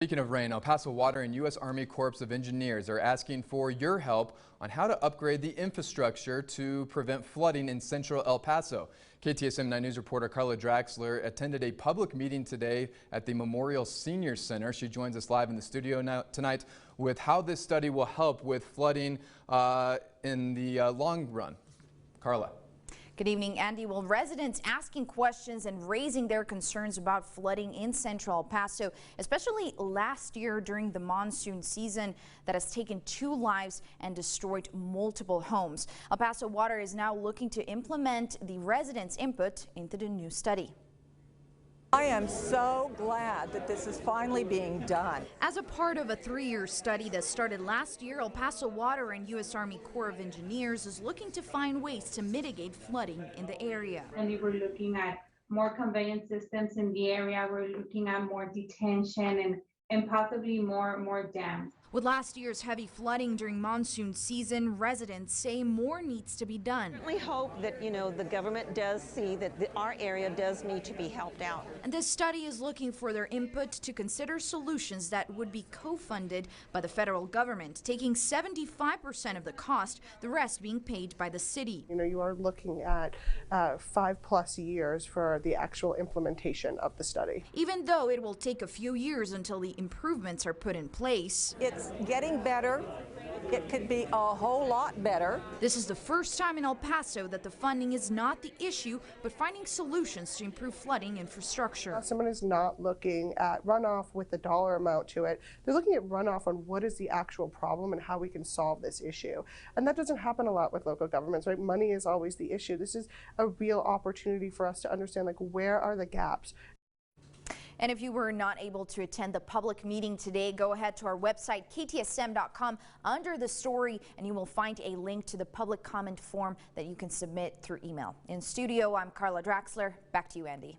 Speaking of rain, El Paso Water and U.S. Army Corps of Engineers are asking for your help on how to upgrade the infrastructure to prevent flooding in Central El Paso. KTSM 9 News reporter Carla Draxler attended a public meeting today at the Memorial Senior Center. She joins us live in the studio tonight with how this study will help with flooding in the long run. Carla. Good evening, Andy. Well, residents asking questions and raising their concerns about flooding in Central El Paso, especially last year during the monsoon season that has taken 2 lives and destroyed multiple homes. El Paso Water is now looking to implement the residents' input into the new study. I am so glad that this is finally being done. As a part of a 3-year study that started last year, El Paso Water and U.S. Army Corps of Engineers is looking to find ways to mitigate flooding in the area. And we were looking at more conveyance systems in the area. We're looking at more detention and possibly more dams. With last year's heavy flooding during monsoon season, residents say more needs to be done. We hope that, the government does see that our area does need to be helped out. And this study is looking for their input to consider solutions that would be co-funded by the federal government, taking 75% of the cost, the rest being paid by the city. You are looking at 5+ years for the actual implementation of the study. Even though it will take a few years until the improvements are put in place. It's getting better. It could be a whole lot better. This is the first time in El Paso that the funding is not the issue, but finding solutions to improve flooding infrastructure. Someone is not looking at runoff with the dollar amount to it. They're looking at runoff on what is the actual problem and how we can solve this issue. And that doesn't happen a lot with local governments, right? Money is always the issue. This is a real opportunity for us to understand, where are the gaps? And if you were not able to attend the public meeting today, go ahead to our website, ktsm.com, under the story, and you will find a link to the public comment form that you can submit through email. In studio, I'm Carla Draxler. Back to you, Andy.